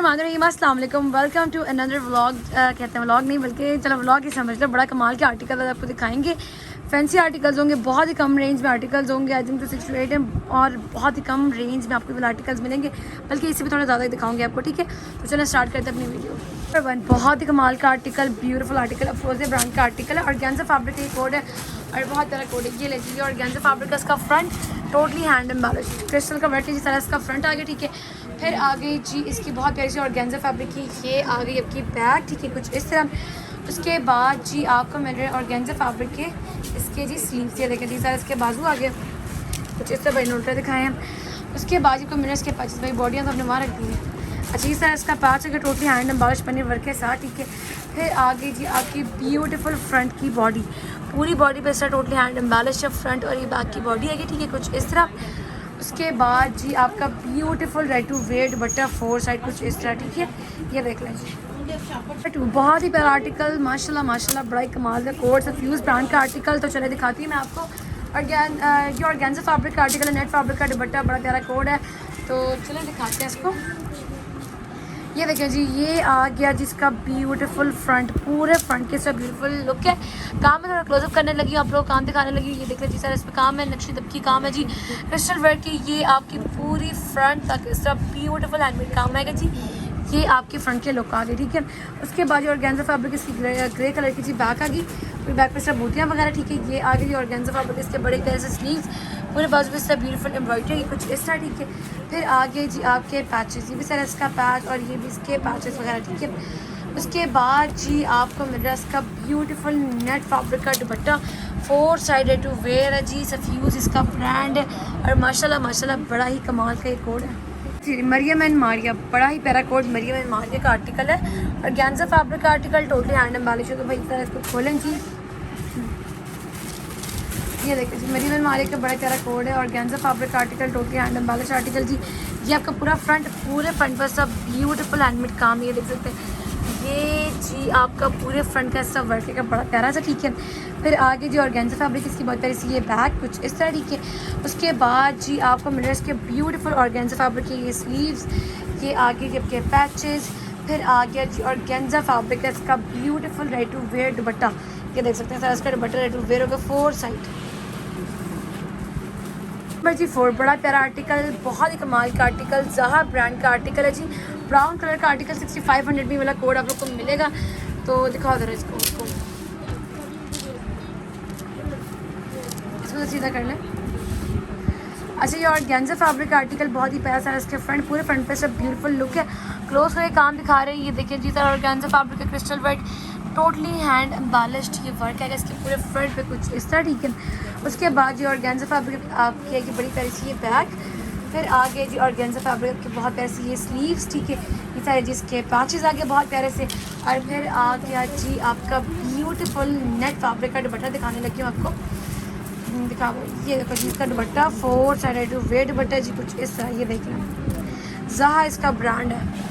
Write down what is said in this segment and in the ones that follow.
अस्सलाम वालेकुम, welcome to another vlog. कहते हैं व्लॉग नहीं बल्कि चलो व्लॉग ही समझ लो। बड़ा कमाल के आर्टिकल आपको दिखाएंगे। फैंसी आर्टिकल्स होंगे, बहुत ही कम रेंज में आर्टिकल्स होंगे। आई थिंक 268 हैं और बहुत ही कम रेंज में आपको आर्टिकल्स मिलेंगे, बल्कि इससे भी थोड़ा ज़्यादा ही दिखाऊंगी आपको। ठीक है, तो चलो स्टार्ट करते हैं अपनी वीडियो। बहुत ही कमाल का आर्टिकल, ब्यूटीफुल आर्टिकल, अफरोज़े ब्रांड का आर्टिकल है। ऑर्गेन्जा फैब्रिक का कोड है और बहुत तरह कोड है। ये लीजिए ऑर्गेन्जा फैब्रिक का इसका front totally hand embellish crystal का वर्क है जिस तरह इसका फ्रंट आ गया। ठीक है, फिर आ गई जी इसकी बहुत प्यारी सी ऑर्गेन्जा फैब्रिक की ये आ गई आपकी बैग। ठीक है, कुछ इस तरह। उसके बाद जी आपको मिल रहे हैं ऑर्गेन्जा फैब्रिक के इसके जी स्लीव्स, ये देखें जी सारा इसके बाजू आ गया। कुछ इस तरह भाई नोटर दिखाए हैं। उसके बाद को मिल रहे इसके पैचेस, भाई बॉडियाँ तो हमने वहाँ रख दी हैं। अच्छा, इस तरह इसका पैच है टोटली हैंड एम्बेलिश पन्नी वर्क के साथ। ठीक है, फिर आ गई जी आपकी ब्यूटीफुल फ्रंट की बॉडी, पूरी बॉडी पे इस तरह टोटली हैंड एम्बेलिश है फ्रंट और ये बैक की बॉडी आएगी। ठीक है, कुछ इस तरह। उसके बाद जी आपका beautiful ready to wear dupatta 4 side कुछ इस तरह। ठीक है, ये देख लें जी, बहुत ही प्यारा आर्टिकल, माशाल्लाह माशाल्लाह, बड़ा ही कमाल का कोट है, फ्यूज़ ब्रांड का आर्टिकल। तो चले दिखाती हूँ मैं आपको। ये ऑर्गेन्जा फैब्रिक का आर्टिकल है, नेट फैब्रिक का दुपट्टा, बड़ा प्यारा कोड है। तो चले दिखाते हैं इसको। ये देखिए जी, ये आ गया जिसका ब्यूटीफुल फ्रंट, पूरे फ्रंट के साथ ब्यूटीफुल लुक है। काम में थोड़ा क्लोजअप करने लगी हूँ, आप लोग काम दिखाने लगी। ये देख लीजिए सर, इस पर काम है, नक्शी दबकी काम है जी, क्रिस्टल वर्क की। ये आपकी पूरी फ्रंट तक इस तरह ब्यूटीफुल हैंडमेड काम है जी। ये आपके फ्रंट के लुक आ गए। ठीक है, उसके बाद जो ऑर्गेन्जा फैब्रिक इसकी ग्रे कलर की जी बैक आ गई, फिर बैक पे सब बूटियाँ वगैरह। ठीक है, ये आ गई ऑर्गेन्जा फैब्रिक, इसके बड़े तरह से स्लीव्स, पूरे बाजू पे इस तरह ब्यूटीफुल एम्ब्रॉयडरी कुछ इस तरह। ठीक है, फिर आगे जी आपके पैचेस, ये भी सर इसका पैच और ये भी इसके पैचेस वगैरह। ठीक है, उसके बाद जी आपको मिल रहा है इसका ब्यूटीफुल नेट फैब्रिक का दुपट्टा 4 साइडेड टू वेयर है जी, सफ्यूज़ इसका ब्रांड है और माशाल्लाह माशाल्लाह बड़ा ही कमाल का एक कोड है जी। मरियम एंड मारिया, बड़ा ही प्यारा कोड मरियम एंड मारिया का आर्टिकल है और ऑर्गेन्जा फैब्रिक का आर्टिकल टोटली हैंड एम्बेलिश है। तो भाई इस तरह इसको खोलें जी, ये देखिए जी मरीन एंड मारिया का बड़ा प्यारा कोड है। ऑर्गेन्जा फैब्रिक का article totally hand embellish article जी। ये आपका पूरा फ्रंट, पूरे फ्रंट पर सब ब्यूटीफुल हैंडमेड काम, ये देख सकते हैं। ये जी आपका पूरे फ्रंट का सब वर्क का बड़ा प्यारा सा। ठीक है, फिर आगे जी ऑर्गेन्जा फैब्रिक इसकी बहुत प्यारी सी ये बैग कुछ इस तरह। ठीक है, उसके बाद जी आपको मिल रहा है इसके ब्यूटीफुल ऑर्गेन्जा फैब्रिक के ये स्लीव्स, ये आगे जी आपके पैचेस, फिर आ गया जी ऑर्गेन्जा फैब्रिक का इसका beautiful ready to wear dupatta, ये देख सकते हैं सर इसका दुपट्टा रेडी टू वेयर होगा 4 साइड नंबर जी 4। बड़ा प्यारा आर्टिकल, बहुत ही कमाल का आर्टिकल, ज़हा ब्रांड का आर्टिकल है जी। ब्राउन कलर का आर्टिकल 6500 भी वाला कोड आप लोग को मिलेगा। तो दिखाओ जरा इसको तो सीधा कर लें। अच्छा, ये ऑर्गेन्जा फैब्रिक का आर्टिकल बहुत ही प्यारा सा, इसके फ्रंट पूरे फ्रंट पे सब ब्यूटीफुल लुक है। क्लोज करके काम दिखा रहे हैं, ये देखिए जी सर ऑर्गेन्जा फैब्रिक का crystal work totally hand embellished ये वर्क है इसके पूरे फ्रंट पे कुछ इस तरह। ठीक है, उसके बाद ये ऑर्गेन्जा फैब्रिक आपकी है कि बड़ी प्यारी सी ये बैक, फिर आगे जी ऑर्गेन्जा फैब्रिक के बहुत प्यारे से ये स्लीव्स। ठीक है, ये सारे जी इसके पैचेस आ गए बहुत प्यारे से, और फिर आ गया जी आपका ब्यूटीफुल नेट फैब्रिक का दुपट्टा दिखाने लगी हूँ आपको। दिखा, ये देखो जी इसका दुपट्टा 4 साइडेड वेयर दुपट्टा जी कुछ इस तरह, ये देख लें। ज़हा इसका ब्रांड है,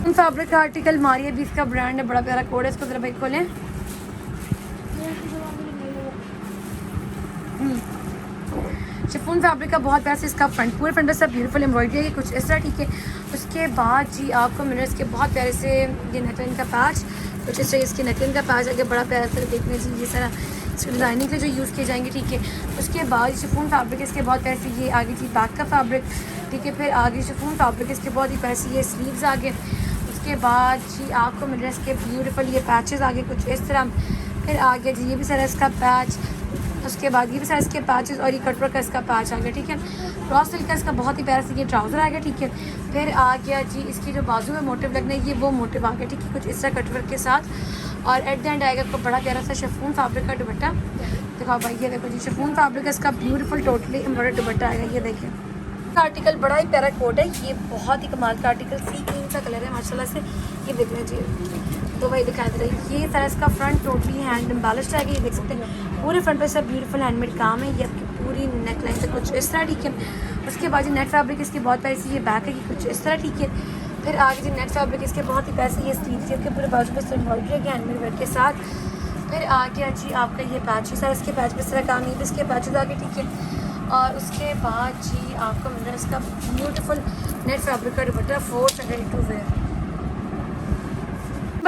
फैब्रिक का आर्टिकल मारिया भी इसका ब्रांड है, बड़ा प्यारा कोड है। इसको जरा भाई खोलें। शिफॉन फैब्रिक का बहुत प्यारा से इसका फ्रंट, पूरे फ्रंट पे सब ब्यूटीफुल एम्ब्रॉयडरी है कुछ इस तरह। ठीक है, उसके बाद जी आपको मिल रहा है इसके बहुत प्यारे से ये नेकलाइन का पैच कुछ इस तरह, इसके नेकलाइन का पैच आगे बड़ा प्यारा सा देखने जी, ये सारा इसकी डिज़ाइनिंग के जो यूज़ किए जाएंगे। ठीक है, उसके बाद शिफॉन फैब्रिक इसके बहुत प्यारे से ये आगे जी बैक का फैब्रिक। ठीक है, फिर आगे शिफॉन फैब्रिक इसके बहुत ही प्यारे से ये स्लीव्स आगे। उसके बाद जी आपको मिल रहा है इसके ब्यूटीफुल ये पैचेस आगे कुछ इस तरह। फिर आगे जी ये भी सारा इसका पैच, उसके बाद ये भी सारा इसके पैचेस और ये कटवर्क का इसका पैच आ गया। ठीक है, क्रॉस सिल्क का इसका बहुत ही प्यारा से ये ट्राउज़र आ गया। ठीक है, फिर आ गया जी इसकी जो बाजू में मोटिव लगना है ये वो मोटिव आ गया। ठीक है, कुछ इस तरह कटवर्क के साथ, और एट द एंड आएगा आपको बड़ा प्यारा सा शिफॉन फैब्रिक का दुपट्टा। दिखाओ भाई, ये देखो जी शिफॉन फैब्रिक का इसका ब्यूटीफुल टोटली एम्ब्रॉयडर्ड दुपट्टा आएगा। ये देखिए आर्टिकल बड़ा ही प्यारा कोट है, ये बहुत ही कमाल का आर्टिकल, सी ग्रीन सा कलर है माशाल्लाह से, ये देख लीजिए। तो वही दिखाई दे रहा है, ये सारा इसका फ्रंट टोटली हैंड एम्बेलिश्ड है, ये देख सकते हैं पूरे फ्रंट पे सब ब्यूटीफुल हैंडमेड काम है। ये आपकी पूरी नेक लाइन से कुछ इस तरह। ठीक है, उसके बाद नेट फैब्रिक इसकी बहुत प्यारी सी ये बैक है कि कुछ इस तरह। ठीक है, फिर आगे जी नेट फैब्रिक इसके बहुत ही प्यारे से ये स्लीव्स के पूरे बाजू पे एम्ब्रॉयडरी है हैंडमेड वर्क के साथ। फिर आगे जी आपका ये पैच है, इसके पैच पे इस तरह काम नहीं, इसके पैचेज आगे। ठीक है, और उसके बाद जी आपको मिल रहा है इसका ब्यूटीफुल नेट फैब्रिक का दुपट्टा 4 रेडी टू वेयर।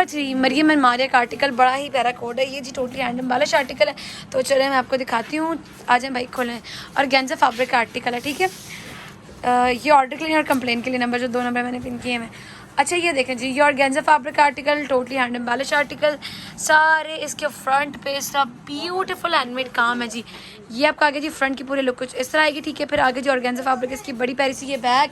जी मरियम एंड मारिया का आर्टिकल बड़ा ही प्यारा कोड है ये जी, टोटली हैंड एम्बॉलिश आर्टिकल है। तो चले मैं आपको दिखाती हूँ, आ जाए भाई खोलें। और गेंजा फैब्रिक का आर्टिकल है, ठीक है। ये ऑर्डर के लिए और कंप्लेन के लिए नंबर, जो 2 नंबर मैंने पिन किए हैं। अच्छा ये देखें जी, ये ऑर्गेन्जा फैब्रिक का article, totally hand embellish article, सारे इसके फ्रंट पे सब ब्यूटीफुल हैंडमेड काम है जी। ये आपका आगे जी फ्रंट की पूरी लुक कुछ इस तरह आएगी, ठीक है। फिर आगे जी ऑर्गेन्जा फैब्रिक इसकी बड़ी प्यारी सी ये बैग,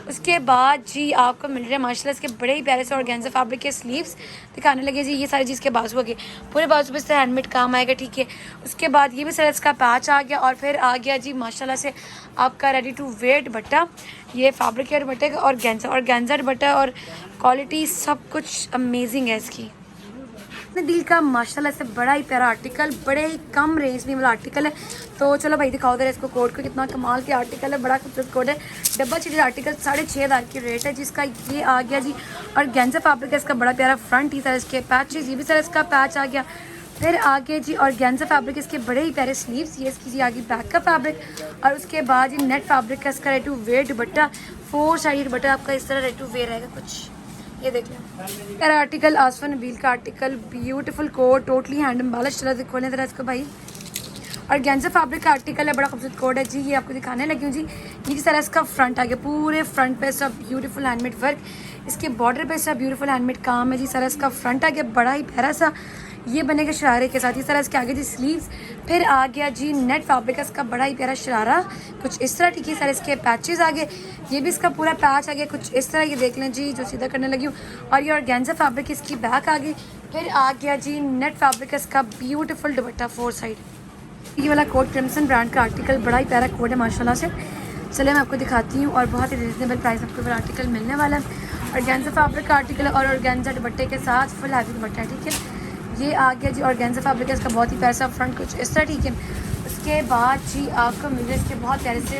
उसके बाद जी आपको मिल रहे हैं माशाल्लाह इसके बड़े ही प्यारे से ऑर्गेन्जा फैब्रिक के स्लीव्स दिखाने लगे जी। ये सारी चीज़ के बाजू के पूरे बाजू पे से हैंडमेड काम आएगा, ठीक है। उसके बाद ये भी सर इसका पैच आ गया, और फिर आ गया जी माशाल्लाह से आपका रेडी टू वेयर दुपट्टा। ये फैब्रिक के दुपट्टे का और गेंजा दुपट्टा, और क्वालिटी सब कुछ अमेजिंग है इसकी। अपने दिल का माशाल्लाह से बड़ा ही प्यारा आर्टिकल, बड़े ही कम रेंज में वाला आर्टिकल है। तो चलो भाई दिखाओ दे इसको कोड को, कितना कमाल के आर्टिकल है, बड़ा खूबसूरत कोड है। डब्बा चीज़ आर्टिकल 6,500 की रेट है जिसका ये आ गया जी। और गेंजा फैब्रिक है इसका बड़ा प्यारा फ्रंट ही सर इसके पैचेज, ये भी सर इसका पैच आ गया। फिर आगे जी और गेंजा फैब्रिक इसके बड़े ही प्यारे स्लीव्स, ये इसकी जी आगे बैक का फैब्रिक। और उसके बाद ये नेट फैब्रिक का इसका ready to wear dupatta, 4 side dupatta आपका इस तरह रेडी टू वेयर रहेगा कुछ। ये देख लें यार आर्टिकल, आसफा नबील का article, beautiful code, totally hand embellish. चलो खोलें जरा इसको भाई। और गेंजा फैब्रिक का आर्टिकल है, बड़ा खूबसूरत कोड है जी। ये आपको दिखाने लगी हूँ जी। ये सारा इसका फ्रंट आ गया, पूरे फ्रंट पे सब ब्यूटीफुल हैंडमेड वर्क, इसके बॉर्डर पे सब ब्यूटीफुल हैंडमेड काम है जी। सारा इसका फ्रंट आ गया बड़ा ही प्यारा सा, ये बनेगा शरारे के साथ। ये सारा इसके आगे जी स्लीव्स। फिर आ गया जी नेट फैब्रिक का इसका बड़ा ही प्यारा शरारा कुछ इस तरह, ठीक है। सारे इसके पैचेस आ गए, ये भी इसका पूरा पैच आ गया कुछ इस तरह, ये देख लें जी जो सीधा करने लगी हूँ। और ये ऑर्गेन्जा फैब्रिक इसकी बैक आ गई। फिर आ गया जी नेट फैब्रिक का इसका ब्यूटीफुल दुपट्टा 4 साइड। ये वाला कोड क्रिम्सन ब्रांड का आर्टिकल, बड़ा ही प्यारा कोड है माशाल्लाह से। चलिए मैं आपको दिखाती हूँ, और बहुत ही रिजनेबल प्राइस आपको वाला आर्टिकल मिलने वाला है। ऑर्गेन्जा फैब्रिक का आर्टिकल और ऑर्गेन्जा दुपट्टे के साथ फुल हैवी दुपट्टा है, ठीक है। ये आ गया जी ऑर्गेन्जा फैब्रिक है इसका बहुत ही प्यारा सा फ्रंट कुछ इस तरह, ठीक है। उसके बाद जी आपको मिल रहे इसके बहुत प्यारे से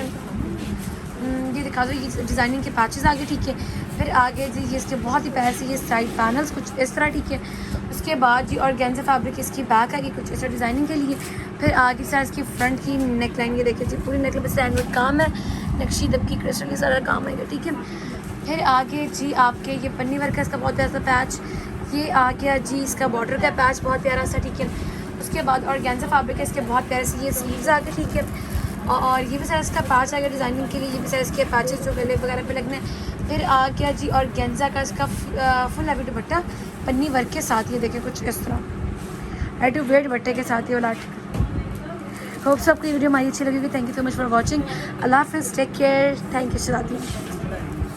ये दिखा दो, ये डिज़ाइनिंग के पैचेस आगे, ठीक है। फिर आगे जी ये इसके बहुत ही प्यारे से ये साइड पैनल्स कुछ इस तरह, ठीक है। उसके बाद जी ऑर्गेन्जा फैब्रिक इसकी बैक आएगी कुछ इस तरह डिज़ाइनिंग के लिए। फिर आगे सारा इसकी फ्रंट की नेक लाइन, ये देखिए जी पूरी नेक पे हैंडमेड काम है, नक्शी दबकी क्रिस्टल ये सारा काम आएगा, ठीक है। फिर आगे जी आपके ये पन्नी वर्क है इसका बहुत प्यारा सा पैच, ये आ गया जी इसका बॉर्डर का पैच बहुत प्यारा सा, ठीक है। उसके बाद ऑर्गेन्जा फैब्रिक है इसके बहुत प्यारे से ये स्लीव्स आ गए, ठीक है। और ये भी सारा इसका पैच आ गया डिज़ाइनिंग के लिए, ये भी सारा इसके पैचेस जो गले वगैरह पे लगने। फिर आ गया जी ऑर्गेन्जा का इसका फुल हैवी दुपट्टा पन्नी वर्क के साथ, ये देखें कुछ इस तरह रेडी टू वेयर दुपट्टे के साथ ये वाला आर्टिकल। होप सबको ये वीडियो हमारी अच्छी लगेगी। Thank you so much for watching. Allah हाफिज़, टेक केयर, थैंक यू।